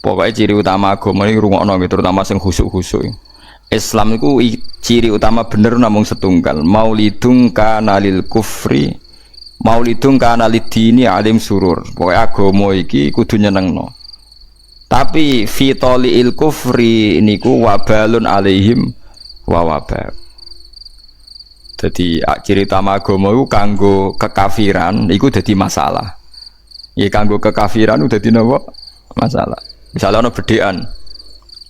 Pokoknya ciri utama agama ini rungokno gitu, terutama sing khusuk-khusuk. Islam itu ciri utama bener namung setunggal. Maulidung kana lil kufri, maulidung kana lidini alim surur. Pokoknya agama iki kudu nyenengno. Tapi fitoliil kufri niku wabalun alaihim wa wabal. Jadi ciri utama agama itu kanggo kekafiran iku dadi masalah. Ya kanggo kekafiran udah dadi napa? Masalah. Misalnya ana bedhekan.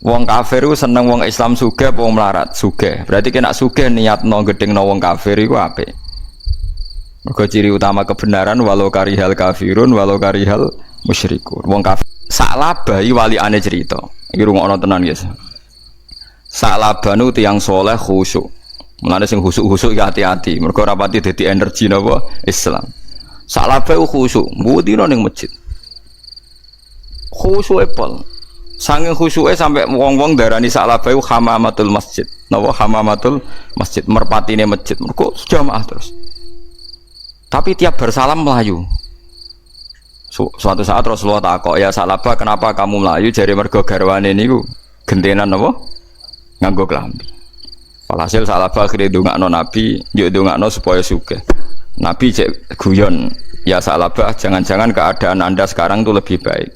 Wong kafir ku seneng wong Islam sugih apa wong melarat? Sugih. Berarti kena sugih niatno gedhengno wong kafir iku apik. Mergo ciri utama kebenaran walau karihal kafirun walau karihal musyrikun. Wong kafir Sa'labah iki waliane cerita. Iki rungokno tenan, guys. Sa'labah nu tiyang saleh khusyuk. Mulane sing khusyuk-khusyuk iki hati-hati. Mergo ora pati dadi energi napa Islam. Sa'labah khusyuk, mbudino ning masjid. Khusyuke pol. Saking khusyuke sampai wong-wong darani Sa'labah hamamatul masjid. Napa hamamatul masjid, merpatine masjid. Mergo jamaah terus. Tapi tiap bersalam melayu. Suatu saat Rasulullah takok, "Ya Sa'labah, kenapa kamu melayu?" Jare mergo garwane niku gentenan napa? Nganggo klambi. Walhasil Sa'labah akhire ndongakno Nabi, yo ndongakno supaya sugih. Nabi cek guyon, "Ya Sa'labah, jangan-jangan keadaan Anda sekarang itu lebih baik."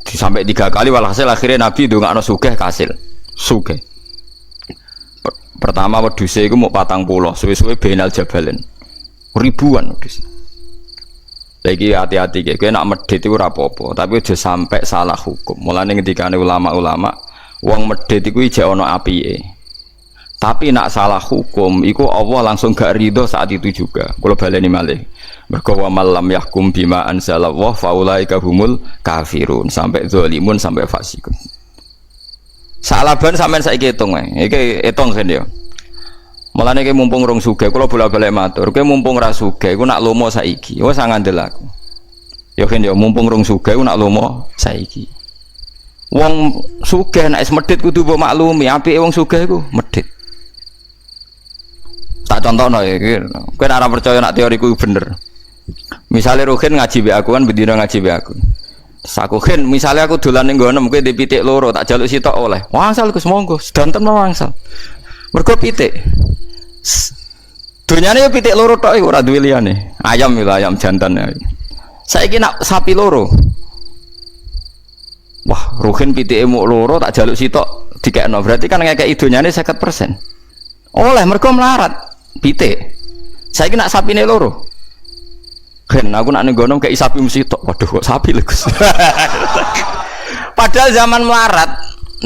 Sampai 3 kali walhasil akhirnya Nabi ndongakno sugih kasil. Sugih. Pertama wedhuse iku mau 40, suwe-suwe benal jabalin. Ribuan wedhus. Lagi hati-hati kowe nak medhit iku ora apa-apa, tapi aja sampai salah hukum. Mulane ngendikane ulama-ulama, wong medhit iku ijek ana apike. Tapi nak salah hukum iku Allah langsung gak ridho saat itu juga. Kula baleni malih. Mergo wa malam yahkum bima anzalallah faulaika humul kafirun, sampai zalimun sampai fasikun. Sa'laban sampean saiki hitung ae. Iki hitung kan ya. Mulane iki mumpung rong sugih kula bola-balik matur. Kowe mumpung ra sugih iku nak lomo saiki. Wes ngandel aku. Ya kan ya mumpung rong sugih iku nak lomo saiki. Wong sugih nek medhit kudu mbok maklumi, apike wong sugih iku medhit. Tak contohno ya, kowe ora percaya nak teoriku bener. Misalnya Ruhin ngaji be aku kan bendina ngaji be aku. Terus aku Khin, misalnya aku dolan ning nggono kowe di pitik loro tak jaluk sitok oleh. Wangsal Gus monggo, sedanten mau wangsal. Mergo pitik. Dunyane yo pitik loro tok iku ora duwe liyane. Ayam lho ayam jantan. Saiki nak sapi loro. Wah, Ruhin pitike muk loro tak jaluk sitok dikekno. Berarti kan ngekeki dunyane 50%. Oleh mergo melarat pitik. Saiki nak sapine loro. Kan aku nak ning gono kei sapi mesti tok. Waduh kok sapi lho Gus. Padahal zaman melarat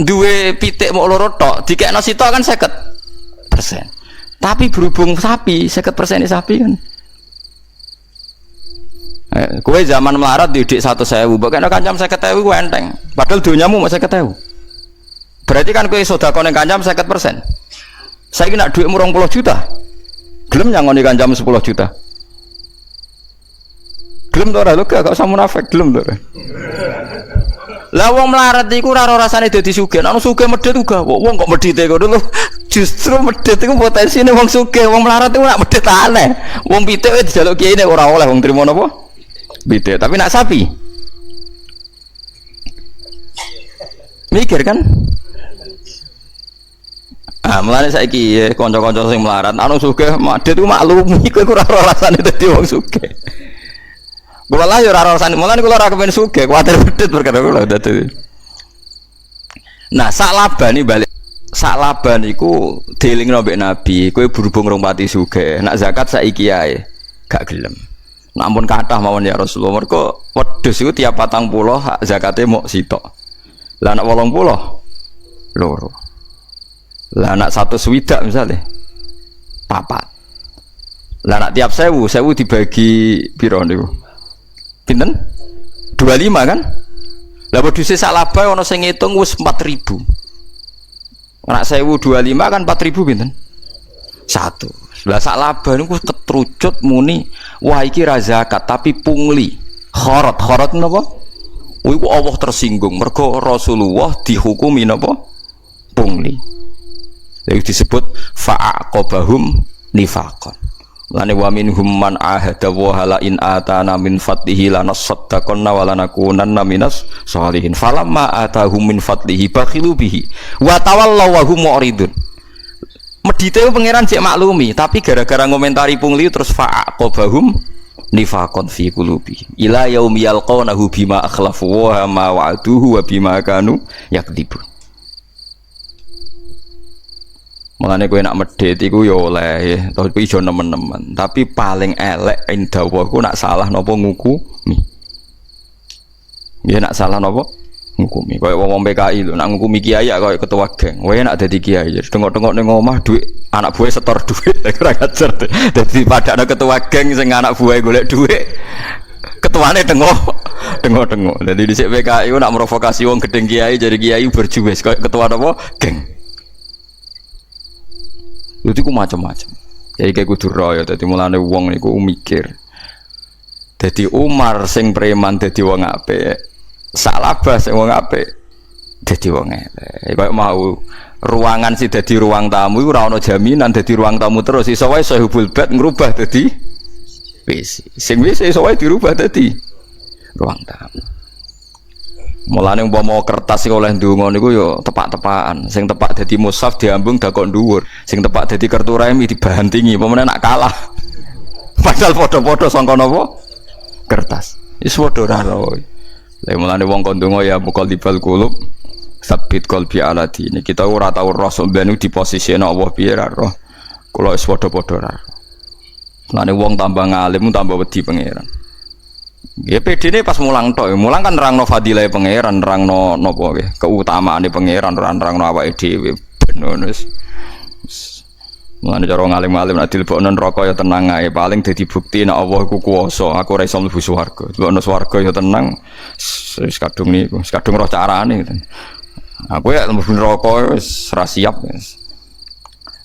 duwe pitik muk loro tok dikekno sitok kan 50%. Tapi berhubung sapi 50% sapi kan. Kowe zaman melarat didik 100.000, mbok kena kancam 50.000 ku enteng. Padahal donyamu mok 50.000. Berarti kan kowe sedekah ning kancam 50%. Saiki nak dhuwitmu 20 juta. Gelem nyangoni kancam 10 juta. Gelem to ora lho gak usah munafik, gelem to. Lah wong melarat iku ora rasane dadi sugih. Nek sugih medhit uga. Wong kok medhite ngono lho. Justru medhit iku potensine wong sugih, wong melarat iku nak medhit aneh. Wong pitik wis dijaluk kiye ora oleh wong trimo napa? Pitik, tapi nak sapi. Mikir kan? Ah, mulane saiki ya kanca-kanca sing melarat, anu sugih medhit iku maklumi kowe ora rasane dadi wong sugih. Kula lah yo ora rasane, mulane kula ora kepen sugih, kuwatir medhit perkara kula dadi. Nah, Sa'labah ni balik. Sa'labah niku dielingno mbek Nabi, kowe berhubung rong pati sugih, nak zakat saiki ae gak gelem. Namun kathah mawon ya Rasulullah, mergo wedhus iku tiap 40 hak zakate mok sitok. Lah nak 80 loro. Lah nak 100 misalnya 4. Lah nak tiap 1000 dibagi piro niku? Pinten? 25 kan? Lah wedhuse Sa'labah ana sing ngitung wis 4000. Nak 1025 kan 4000 pinten? 1. Lah Sa'labah niku ketrucut muni, wah iki ra zakat tapi pungli. Kharat napa? Iku Allah tersinggung mergo Rasulullah dihukumi napa? Pungli. Itu disebut fa'aqabahum nifaqan. Lane wa minhum man ahada wa hala in atana min fadlihi lanasaddaqanna wa lanakunanna minas sholihin falamma atahum min fadlihi bakhilu bihi wa tawallaw wa hum mu'ridun. Medite pangeran cek maklumi tapi gara-gara ngomentari pungli terus fa'aqobahum nifaqon fi qulubi ila yaumi yalqawnahu bima akhlafu wa ma wa'aduhu wa bima kanu yakdzibun. Mulane kowe nak medhit iku ya oleh, tapi ijo nemen-nemen. Tapi paling elek ing dawa ku nak salah napa ngukumi. Nggih nak salah napa ngukumi. Kaya wong PKI lho, nak ngukumi kiai kaya ketua geng. Kowe nak dadi kiai, tengok-tengok ning omah dhuwit anak buah setor dhuwit ora ngajar. Dadi padakno ketua geng sing anak buah golek dhuwit. Ketuane tengok-tengok. Dadi dhisik PKI nak provokasi wong gedeng kiai jadi kiai berjuwes kaya ketua napa geng. Itu ku macam-macam. Jadi kayak kudu royo. Jadi mulane wong niku mikir. Jadi Umar sing preman dadi wong apik. Salabah sing wong apik dadi wong elek. Kayak mau ruangan sih dadi ruang tamu iku ora ana jaminan dadi ruang tamu terus. Iso wae sahibul bait ngrubah dadi WC. Sing WC iso wae dirubah dadi ruang tamu. Mulane umpama kertas sing oleh ndonga niku ya tepak-tepakan. Sing tepak dadi mushaf diambung dakok dhuwur. Sing tepak dadi kertu remi dibantingi. Pemene nak kalah. Padahal padha-padha sangka napa? Kertas. Wis padha ora ro. Lah mulane wong kon ndonga ya muqallibal qulub sabit qalbi ala dini. Kita ora tau roh sampeyan di posisi nek Allah piye ra roh. Kula wis padha-padha ra. Mulane wong tambah ngalim tambah wedi pangeran. Ya pedene pas mulang tok, mulang kan nerangno fadilah pangeran, nerangno napa nggih, keutamaane pangeran, nerangno awake dhewe ben ngono wis. Mulane cara ngalim-alim nek dilebokno neraka ya tenang ae, paling dadi bukti nek Allah iku kuwasa, aku ora iso mlebu swarga. Dilebokno swarga ya tenang, wis kadung niku, wis kadung roh carane gitu. Aku ya mlebu neraka wis ra siap wis.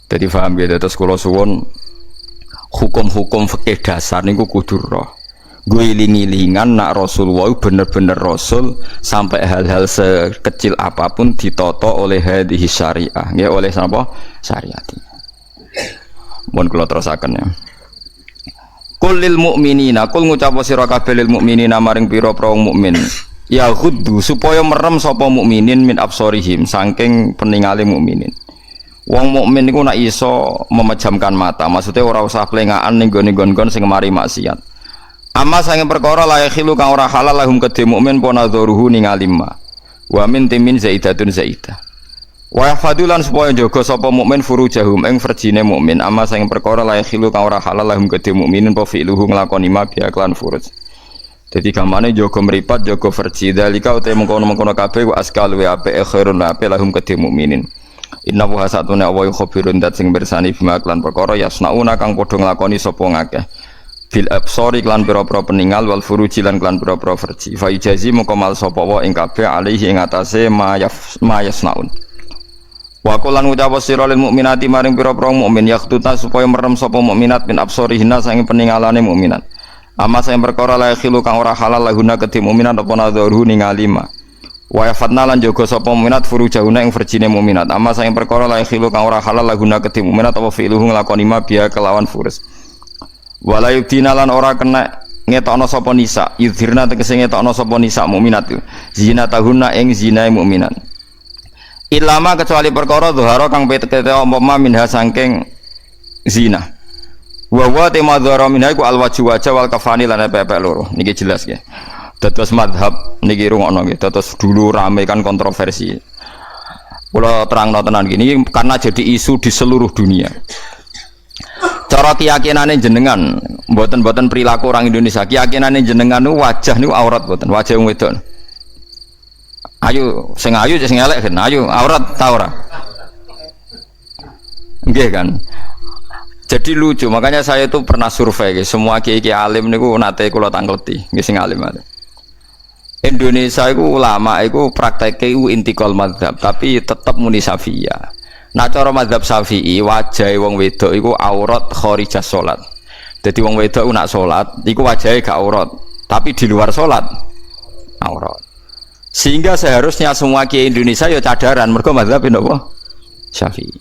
Dadi paham ya terus kula suwun hukum-hukum fikih dasar niku kudu roh. Gue iling-ilingan nak Rasulullah bener-bener Rasul sampai hal-hal sekecil apapun ditoto oleh hadhihi syariah, ya oleh apa? Syariat. Mohon kula terusaken ya. Qul lil mu'minina, qul ngucap sira kabeh lil mu'minina maring pira-pira wong mukmin. Ya khuddu supaya merem sapa mukminin min absorihim saking peningale mukminin. Wong mukmin niku nak iso memejamkan mata, maksudnya ora usah plengaan ning gone-gone sing mari maksiat. Amma sange perkara la yakhilu kang ora halal lahum kedhe mukmin ponadzuruhu ningali ma. Wa min timin zaidatun zaidah. Wa yahfadulan supaya jaga sapa mukmin furujahum ing farjine mukmin. Amma sange perkara la yakhilu kang ora halal lahum kedhe mukminin po fi'luhu nglakoni ma bi aklan furuj. Dadi gamane jaga mripat, jaga farji dalika utawa mengkono-mengkono kabeh wa askal wa apik khairun apik lahum kedhe mukminin. Inna wa satuna wa khabirun dat sing bersani bima aklan perkara yasnauna kang padha nglakoni sapa ngakeh. Bil absori klan pira-pira peninggal wal furuji lan klan pira-pira farji fa ijazi moko mal sapa wa ing kabeh alaihi ing atase ma yasnaun wa qulan ucap sira lil mukminati maring pira-pira mukmin yaqtuta supaya merem sapa mukminat min absorihinna sange peningalane mukminat ama sing perkara la khilu kang ora halal lahuna kedhi mukminat apa nadharu ningali ma wa yafatna lan jaga sapa mukminat furujahuna ing farjine mukminat ama sing perkara la khilu kang ora halal lahuna kedhi mukminat apa fi'luhu nglakoni ma biya kelawan furus. Wala yudina lan ora kena ngetokno sapa nisa yudhirna tegese ngetokno sapa nisa mukminat zina tahunna ing zinae mukminat ilama kecuali perkara dhahara kang petete umpama minha saking zina wa tema dhahara minha iku alwaju wajah wal kafani lan pepek loro niki jelas nggih dados madhab niki rungokno nggih dados dulu rame kan kontroversi kula terangno tenan gini karena jadi isu di seluruh dunia. Cara keyakinane jenengan, mboten perilaku orang Indonesia. Keyakinane jenengan niku wajah niku aurat mboten, wajah wong wedok. Ayo sing elek kan, ayo aurat ta ora? Nggih kan. Jadi lucu, makanya saya itu pernah survei semua kiai alim niku nate kula tangkleti, nggih sing alim. Indonesia iku ulama iku prakteke iku intikal madzhab, tapi tetep muni Syafi'iyah. Nah cara mazhab Syafi'i wajahe wong wedok iku aurat kharijah salat. Dadi wong wedok nak salat iku wajahe gak aurat, tapi di luar salat aurat. Sehingga seharusnya semua kiai Indonesia ya cadaran mergo mazhab napa? Syafi'i.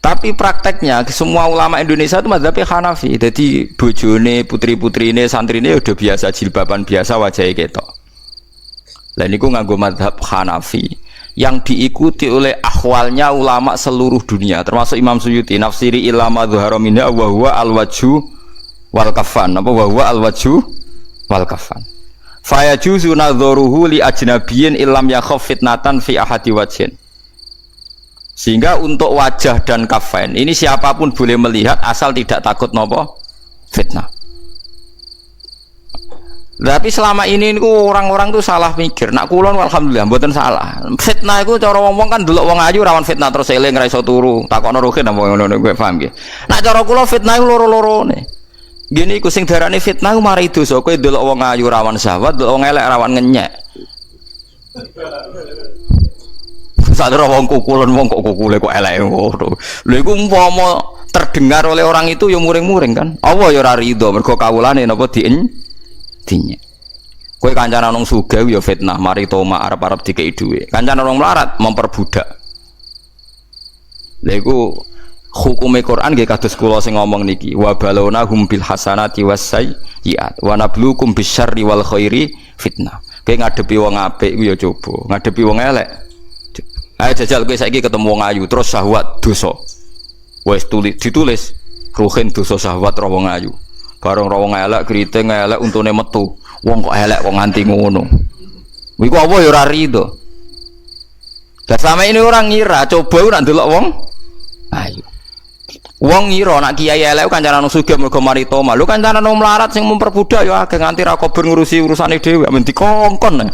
Tapi prakteknya semua ulama Indonesia itu mazhabnya Hanafi. Jadi bojone, putri-putrine, santrine udah biasa jilbaban biasa wajahnya ketok. Lah niku nganggo mazhab Hanafi yang diikuti oleh ahwalnya ulama seluruh dunia termasuk Imam Suyuti nafsiri ilama dhuhara minha wa huwa al-wajhu wal kafan. Apa wa huwa al-wajhu wal kafan. Fa yajuzu nadharuhu li ajnabiyyin illam yakhaf fitnatan fi ahadi wajhin. Sehingga untuk wajah dan kafain ini siapapun boleh melihat asal tidak takut nopo fitnah. Tapi selama ini orang-orang tuh salah mikir. Nak kulon alhamdulillah mboten salah. Fitnah itu cara ngomong kan delok wong ayu rawan fitnah terus eling ra iso turu. Takokno rohin apa ngono kowe paham nggih. Nak cara kula fitnah iku loro-lorone. Gini iku sing darane fitnah ku mari dosa kowe delok wong ayu rawan syahwat, delok wong elek rawan ngenyek. Sadar wong kukulan wong kok kukule kok elek ngono. Lha iku umpama terdengar oleh orang itu ya muring-muring kan. Allah ya ora rido mergo kawulane napa dinyek. Kowe kancanan wong sugih ya fitnah, mari toma arep-arep dikeki dhuwit. Kancanan wong melarat memperbudak. Lha iku hukume Quran nggih kados kula sing ngomong niki, wa balawna hum bil hasanati wasayyi'at wa nabluukum bisyarri wal khairi fitnah. Kowe ngadepi wong apik iku ya coba, ngadepi wong elek. Ayo jajal kowe saiki ketemu wong ayu terus syahwat dosa. Wis ditulis ruhin dosa syahwat ro wong ayu. Bareng ro wong elek kriting elek untune metu. Wong kok elek kok nganti ngono. Iku apa ya ora rido. Lah selama ini orang ngira coba ora ndelok wong ayu. Wong ngira nak kiai elek kancanan sugih mergo mari toma. Lho kancanan wong melarat sing memperbudak ya akeh nganti ra kober ngurusi urusane dhewe men dikongkon.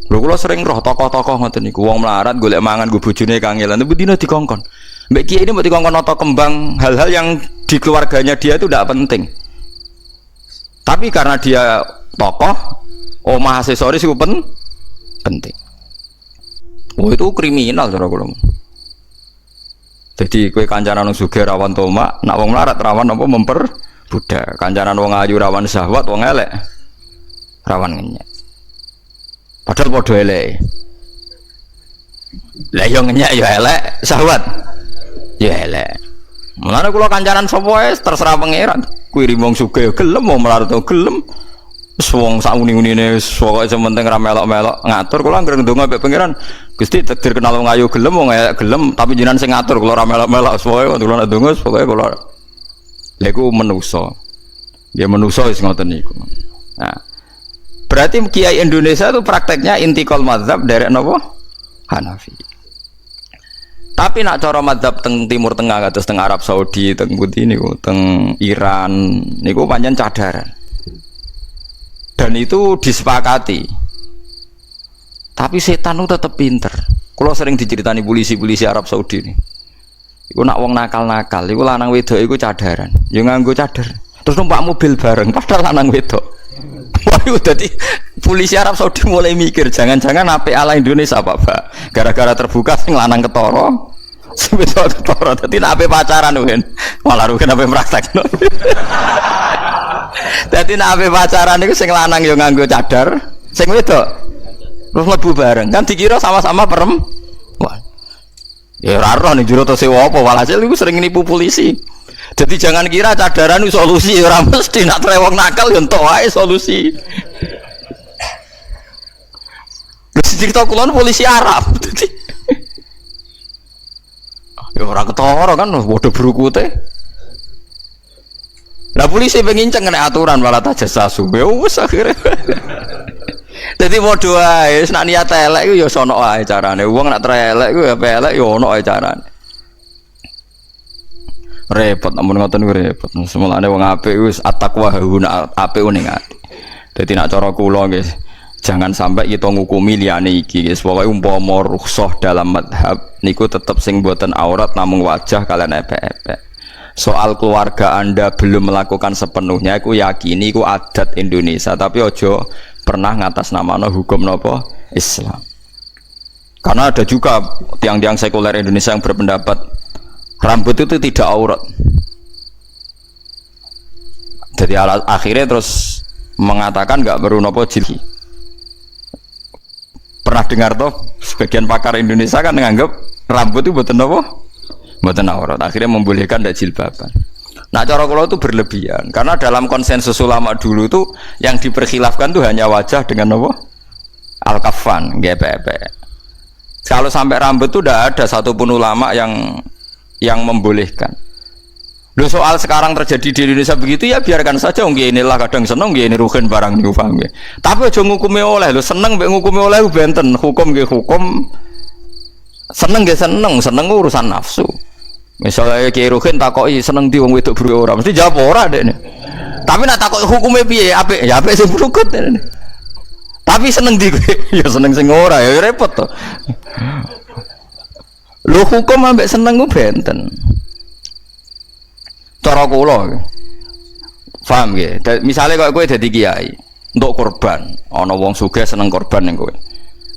Lho kula sering roh tokoh-tokoh ngoten niku wong melarat golek mangan go bojone kangelan tapi dina dikongkon. Mbek kiai ini mbok dikongkon nata kembang hal-hal yang di keluarganya dia itu tidak penting. Tapi karena dia tokoh, omah aksesoris itu penting. Oh itu kriminal cara kula. Jadi kowe kancanan wong sugih rawan tomak, nak wong melarat rawan apa memperbudak. Kancanan wong ayu rawan syahwat, wong elek rawan ngenyek. Padahal padha elek. Lah yo ngenyek yo elek, syahwat yo elek. Mulane kula kancanan sapa wae terserah pangeran. Kuwi wong sugih gelem, wong melarat gelem. Wis wong sak uni-unine pokoke sementing ra melok-melok ngatur kula anggere ndonga mbek pangeran. Gusti takdir kenal wong ayu gelem, wong elek gelem, tapi jenengan sing ngatur kula ra melok-melok pokoke kula ndonga pokoke kula. Lha iku manusa. Ya manusa wis ngoten niku. Nah, berarti kiai Indonesia itu prakteknya intikal mazhab dari napa? Hanafi. Tapi nak cara mazhab teng Timur Tengah kados teng Arab Saudi, teng pundi niku, teng Iran niku pancen cadaran. Dan itu disepakati. Tapi setan itu tetap pinter. Kalau sering diceritani polisi-polisi Arab Saudi ini, iku nak wong nakal-nakal, iku lanang wedok iku cadaran, yo nganggo cadar. Terus numpak mobil bareng, padahal lanang wedok. Wah, jadi polisi Arab Saudi mulai mikir, jangan-jangan apik ala Indonesia Pak. Gara-gara terbuka sing lanang ketara, sing wedok ketara. Dadi nek apik pacaran Rugen. Malah Rugen apik praktekno. Dadi nek apik pacaran iku sing lanang yo nganggo cadar, sing wedok terus mlebu bareng. Kan dikira sama-sama perempuan. Ya ora ora ning jero to sewa apa, walhasil iku sering nipu polisi. Jadi jangan kira cadaran itu solusi, orang mesti nak trewong nakal ya entuk wae solusi. Terus cerita kulon polisi Arab. Ya orang ketara kan bodoh berukute. Lah polisi penginceng kena aturan malah tajassasu. Ya wis akhire. Dadi bodoh wae, wis nak niat elek iku ya sono wae carane. Wong nak elek iku ya elek ya ono wae carane. Repot namun ngoten niku repot. Semulane wong apik wis at-taqwa hauna apik ning ati. Dadi nek cara kula nggih jangan sampai kita ngukumi liyane iki guys. Pokoke umpama rukhsah dalam madhab niku tetep sing mboten aurat namung wajah kalian epek-epek. Soal keluarga Anda belum melakukan sepenuhnya iku yakini iku adat Indonesia tapi ojo pernah ngatasnamano hukum napa Islam. Karena ada juga tiang-tiang sekuler Indonesia yang berpendapat rambut itu tidak aurat. Jadi akhirnya terus mengatakan nggak perlu nopo jilbab. Pernah dengar toh sebagian pakar Indonesia kan menganggap rambut itu mboten apa? Mboten aurat. Akhirnya membolehkan ndak jilbaban. Nah, cara kula itu berlebihan karena dalam konsensus ulama dulu itu yang diperkhilafkan tuh hanya wajah dengan apa? Al-kafan, GPP. Kalau sampai rambut itu tidak ada satupun ulama yang membolehkan. Loh, soal sekarang terjadi di Indonesia begitu ya biarkan saja. Nggih inilah kadang seneng, nggih ini rugen barang niku paham nggih. Tapi aja ngukumi oleh lho, seneng mbek ngukumi oleh benten. Hukum nggih hukum. Seneng nggih seneng urusan nafsu. Misalnya Kiai Ruhin takoki seneng di wong wedok buru ora, mesti jawab ora dekne. Tapi nak takoki hukume piye? Apik, ya apik sing brukut dekne. Tapi seneng di ya seneng sing ora ya repot to. Lho hukum ambek seneng ku benten. Cara kula. Paham nggih? Misale kok kowe dadi kiai, untuk korban, ana wong sugih seneng korban ning kowe.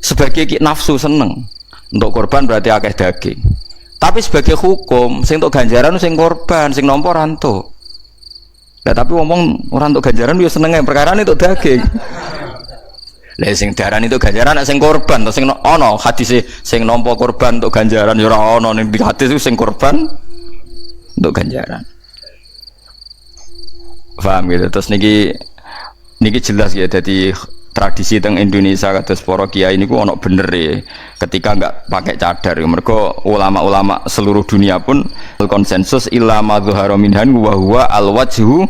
Sebagai nafsu seneng. Untuk korban berarti akeh daging. Tapi sebagai hukum, sing untuk ganjaran sing korban, sing nampa ranto. Lah tapi ngomong ora untuk ganjaran yo senenge perkara itu daging. Lah sing darani itu ganjaran sing korban to sing ana hadise sing nampa korban untuk ganjaran yo ora ana ning hadis sing korban untuk ganjaran. Paham gitu. Terus niki jelas ya jadi tradisi teng Indonesia kados para kiai niku ana bener ya ketika enggak pakai cadar. Mergo ulama-ulama seluruh dunia pun konsensus illa madzuhara minhan wa huwa al-wajhu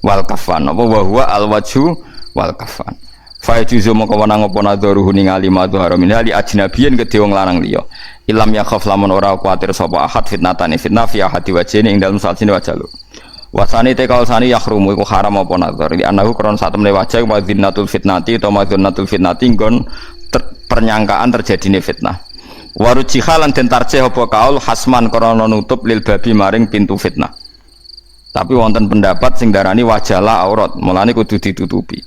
wal kafan. Apa wa huwa al-wajhu wal kafan. Fa juzu moko wenang apa nadharuhu ningali madzuhara minha li ajnabiyin kedhe wong lanang liya. Ilam yakhaf lamun ora kuwatir sapa ahad fitnatane fitnah fi ahadi wajhine ing dalem salsine wajah lu. Wasani tekal sani yakhrumu iku haram apa nazar di anahu kron satemene wajah madzinatul fitnati atau madzinatul fitnati nggon pernyangkaan terjadine fitnah. Warujiha lan den tarjih apa kaul hasman krana nutup lil babi maring pintu fitnah. Tapi wonten pendapat sing darani wajala aurat, mulane kudu ditutupi.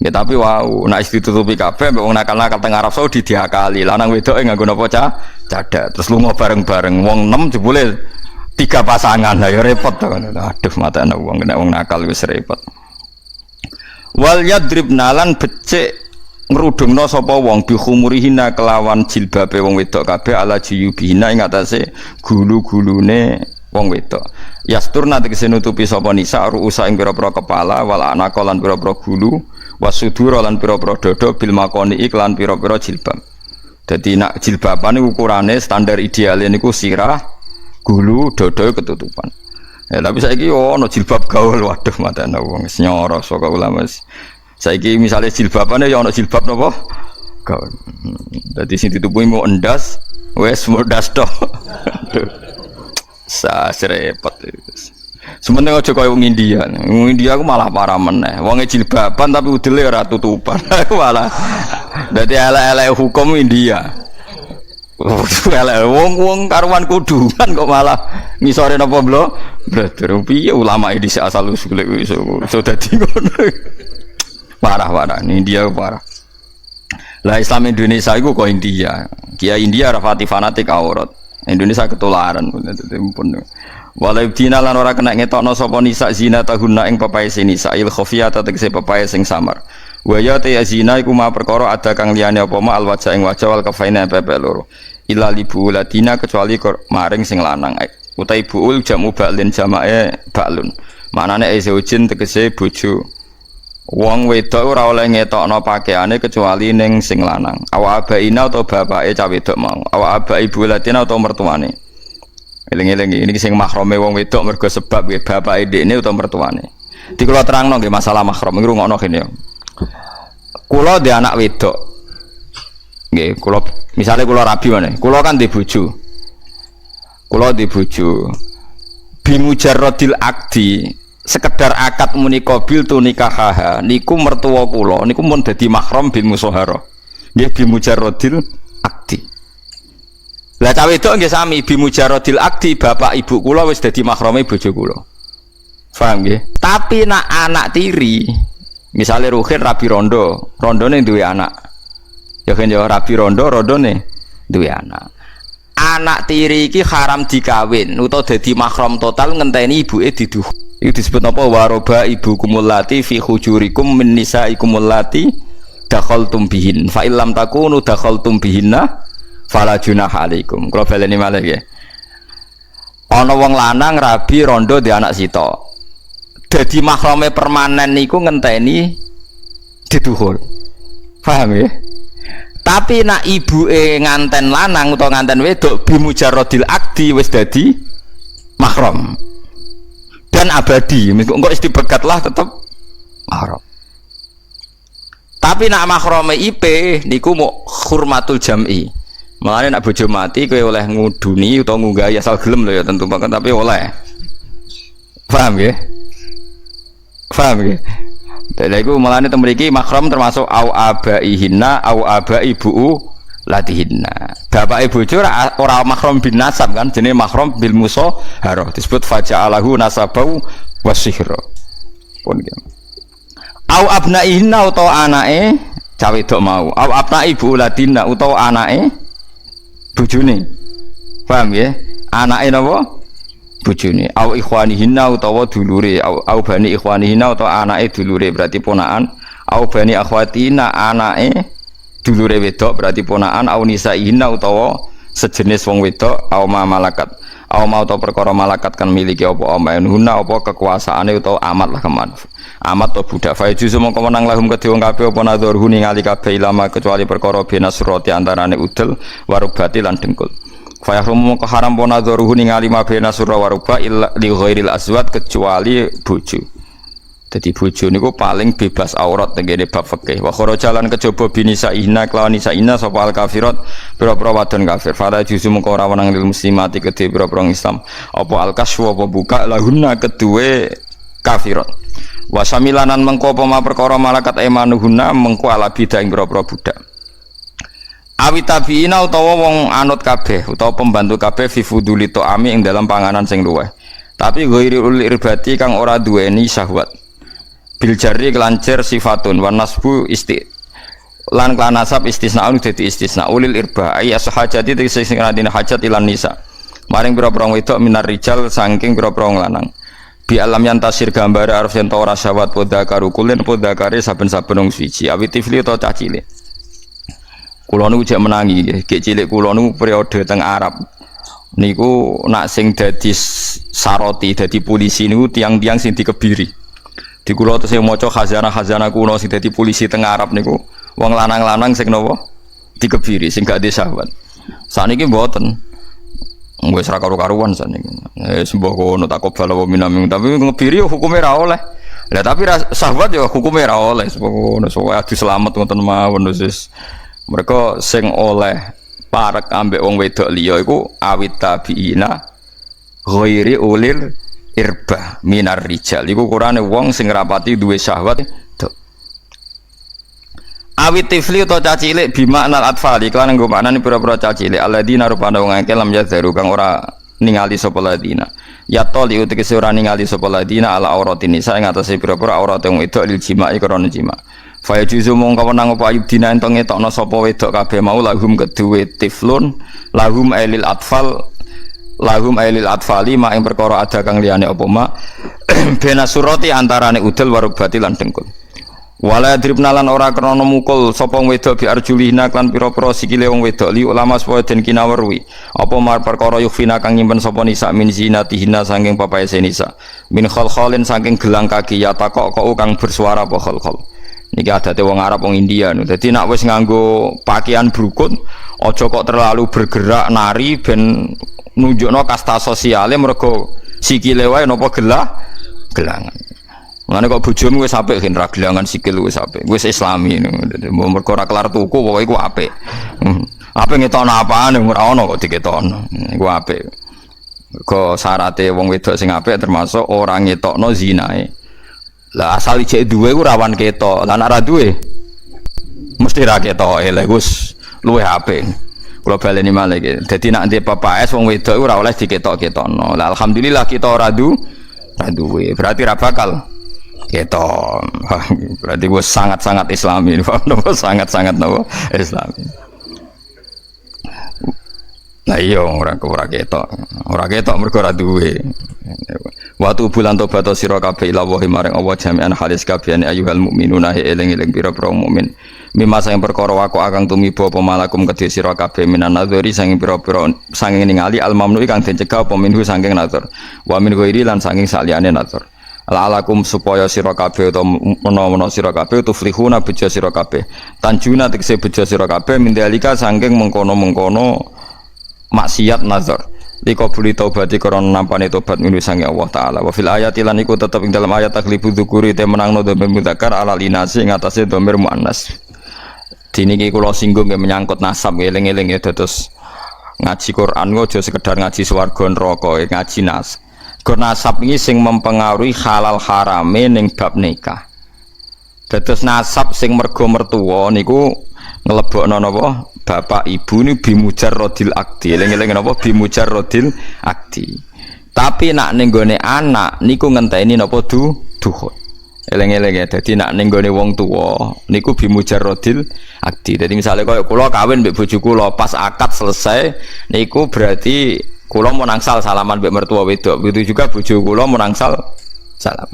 Ya tapi wow, nek ditutupi kabeh mbok wong nakal-nakal teng Arab Saudi diakali. Lanang wedoke nganggo napa cadar. Terus lunga bareng-bareng wong 6 jebule 3 pasangan lah ya repot to. Aduh matane wong nek wong nakal wis repot. Wal yadribna lan becik ngrudungna sapa wong bi khumurihina kelawan jilbabe wong wedok kabeh ala jiyubihina ing atase gulu-gulune wong wedok. Yasturna tegese nutupi sapa nisa ruusa ing pira-pira kepala wal anaka lan pira-pira gulu wasudura lan pira-pira dada bil makoni iklan pira-pira jilbab. Dadi nak jilbaban niku ukurane standar ideale niku sirah gulu dada ketutupan. Ya tapi saiki yo ana jilbab gaul waduh matane wong wis nyoro saka ulama. Saiki misale jilbabane yo ana jilbab napa? Gaul. Dadi sing ditutupi mau endas wis mudas tok. Sa repot. Sementing aja kaya wong India. Wong India ku malah parah meneh. Wonge jilbaban tapi udele ora tutupan. Malah dadi elek-elek hukum India. Elek wong karuan kudungan kok malah ngisore napa blo? Brother piye ulama iki asal usule iso dadi ngono. Parah India parah. Lah Islam Indonesia iku kok India. Kiai India rafati fanatik aurat. Indonesia ketularan pun. Walau dina lan ora kena ngetokno sapa nisa zina tahunna ing pepae nisa il khafiyata tegese pepae sing samar. Wa ya ta zina iku ma perkara ada kang liyane apa ma al wajah ing wajah wal kafaina pepe loro. Ila libu latina kecuali maring sing lanang. Utai buul jamu ba'lin jamae ba'lun. Maknane zaujin tegese bojo. Wong wedok ora oleh ngetokno pakaiane kecuali ning sing lanang. Awa abaina atau bapake cah wedok mau. Awa abai bulatina atau mertuane. Eling-eling ini sing mahrame wong wedok mergo sebab nggih bapake dekne utawa mertuane. Di kula terangno nggih masalah mahram iki rungokno kene ya. Kula dhe anak wedok. Nggih, kula misale kula rabi meneh. Kula kan ndek bojo. Kula ndek bojo. Bimujarradil akdi, sekedar akad muni qabil tu nikahaha niku mertua kula niku mun dadi mahram bil musahara. Nggih bimujarradil akdi. Lah cah wedok nggih sami bimujarradil akdi bapak ibu kula wis dadi mahrame bojo kula. Paham nggih? Tapi nak anak tiri, misale Ruhin rabi rondo, rondone duwe anak. Ya kan ya rabi rondo, rondone duwe anak. Anak tiri iki haram dikawin utawa dadi mahram total ngenteni ibuke diduh. Iku disebut apa waroba ibu kumulati fi hujurikum min nisaikum allati dakhaltum bihin. Fa illam takunu dakhaltum bihinna fala junaha alaikum. Kula baleni malih nggih. Ana wong lanang rabi rondo di anak sita. Dadi mahrame permanen niku ngenteni diduhul. Paham ya? Tapi nak ibuke nganten lanang utawa nganten wedok bimujarradil akdi wis dadi mahram. Dan abadi, engko wis dibegat lah tetep mahram. Tapi nak mahrame IP niku mau hurmatul jam'i. Mulane nak bojo mati kowe oleh nguduni utawa ngunggahi asal gelem lho ya tentu banget tapi oleh. Paham ya? Paham ya? Lha iku mulane teng mriki mahram termasuk au abaihinna au abai ibu latihinna. Bapake bojo ora mahram bin nasab kan jenenge mahram bil musaharah disebut faja'alahu nasabau wasihra. Pun iki. Au abnaihinna utawa anake cawe wedok mau. Au abnai ibu ladina utawa anake bojone. Paham ya? Anake napa? Bojone. Au ikhwanihinna utawa dulure. Au bani ikhwanihinna utawa anake dulure berarti ponakan. Au bani akhwatina anake dulure wedok berarti ponakan. Au nisaihinna utawa sejenis wong wedok. Au ma malakat. Au ma utawa perkara malakat kan miliki apa amainuna apa kekuasaane utawa amat lah keman. Amat to budak fa juzu mongko menang lahum kedhe wong kabeh apa nadzurhu ningali kabeh ilama kecuali perkara binasrati antarane udel warubati lan dengkul. Fa yahrum mongko haram apa nadzurhu ningali ma binasra waruba illa li ghairil azwat kecuali bojo. Dadi bojo niku paling bebas aurat tengene bab fikih. Wa kharajalan kejaba binisa ihna kelawan nisa ina sapa al kafirat pira-pira wadon kafir. Fa juzu mongko ora wenang lil muslimati kedhe pira-pira Islam apa al kasfu apa buka lahunna keduwe kafirat. Wasamilanan mengko apa perkara malakat emanuhuna mengko ala bidah ing pira-pira budak. Awit tabiina utawa wong anut kabeh utawa pembantu kabeh fi fuduli ta'ami ing dalam panganan sing luweh. Tapi ghairi ul irbati kang ora duweni syahwat. Bil jarri kelancir sifatun wan nasbu lan nasab istisnaun dadi istisna ulil irba ay ashajati sing ngadine hajat ilan nisa. Maring pira-pira wedok minar rijal saking pira-pira lanang. Bi alam yang tasir gambar arif yen ora syawat poda karukulen poda kare saben-saben wong suci awit tifli utawa cah cilik. Kula niku jek menangi nggih, gek cilik kula niku periode teng Arab. Niku nak sing dadi saroti, dadi polisi niku tiang-tiang sing dikebiri. Di kula terus maca khazanah-khazanah kuno sing dadi polisi teng Arab niku wong lanang-lanang sing napa dikebiri sing gak di syahwat. Saniki mboten. Wis ra karo-karuan saniki. Sembah kono takobal wa minam tapi ngebiri hukume ra oleh. Lah tapi syahwat ya hukume ra oleh. Sembah kono soe adu selamat ngoten mawon wis. Mereka sing oleh parek ambek wong wedok liya iku awit tabiina ghairi ulil irba minar rijal. Iku kurane wong sing rapati duwe syahwat. Awit tifli utawa caci cilik bima anal atfali kan nggo maknane pira-pira caci cilik alladzina rupane wong akeh lam yadzaru kang ora ningali sapa ladina ya toli utekse ora ningali sapa ladina ala auratin nisa ing atase pira-pira aurat wong wedok lil jima'i krana jima fa yajuzu mongko menang apa ayudina ento ngetokno sapa wedok kabeh mau lahum keduwe tiflun lahum ailil atfali ma ing perkara ada kang liyane apa ma bena surati antarane udel warubati lan dengkul. Wala dribna lan ora krana mukul sapa wedok bi arjulihna kan pira-pira sikile wong wedok li ulama supaya den kinawerwi apa mar perkara yufina kang nyimpen sapa nisa min zinatihina saking papaese nisa min khalkhalin saking gelang kaki ya takok kang bersuara apa khalkhal niki adate wong Arab wong India dadi nek wis nganggo pakaian brukut aja kok terlalu bergerak nari ben nunjukno kasta sosiale mergo sikile wae napa gelangan. Mane kok bojomu wis apik gen ra gelangan sikil wis apik. Wis islami mergo ora kelar tuku pokoke iku apik. Apik ngetokno apaan ora ono kok diketokno. Iku apik. Mergo syarate wong wedok sing apik termasuk ora ngetokno zinae. Lah asal ijek duwe ku rawan ketok. Lah nek ra duwe mesti ra ketoke. Lah wis luwih apik. Kula baleni malih iki. Dadi nek ndek papas wong wedok ora oleh diketok-ketokno. Lah alhamdulillah kita ora duwe. Berarti ra bakal ketok. Berarti gue sangat-sangat Islami. Sangat-sangat Islami. Nah iya ora ketok. Ora ketok mergo ora duwe. Watu bulan tobat sira kabeh ila wa maring Allah jami'an halis kabehane ayyuhal mukminuna eling-eling pira-pira mukmin. Mimma sang perkara wako akang tumiba apa malakum kedhe sira kabeh minan nadzuri sanging pira-pira sanging ningali al mamnu kang den cegah apa minhu sanging nadzur. Wa min ghairi lan sanging saliyane nadzur. La'alakum supaya sira kabeh utawa menawa sira kabeh tuflihuna bejo sira kabeh. Tanjuna tekse bejo sira kabeh mindalika sanging mengkono-mengkono maksiat nazar likobuli taubati korona nampane tobat minu sange Allah Ta'ala wa fil ayati lan iku tetep ing dalam ayat taglibu dzukuri te menangno dhamir mudzakkar ala linasi ing atase dhamir muannas diniki kula singgung nggih menyangkut nasab eling-eling ya dados ngaji Quran aja sekedar ngaji swarga neraka ngaji nas nasab iki sing mempengaruhi halal harame ning bab nikah dados nasab sing mergo mertua niku ngelebokno napa bapak ibu ini bimujarrodil akdi eling-eling napa bimujarrodil akdi tapi nak ning gone anak niku ngenteni napa duhur eling-eling ya dadi nak ning gone wong tuwa niku bimujarrodil akdi dadi misale koyo kula kawin mbek bojo kula pas akad selesai niku berarti kula mau nangsal salaman mbek mertua wedok begitu juga bojo kula mau nangsal salam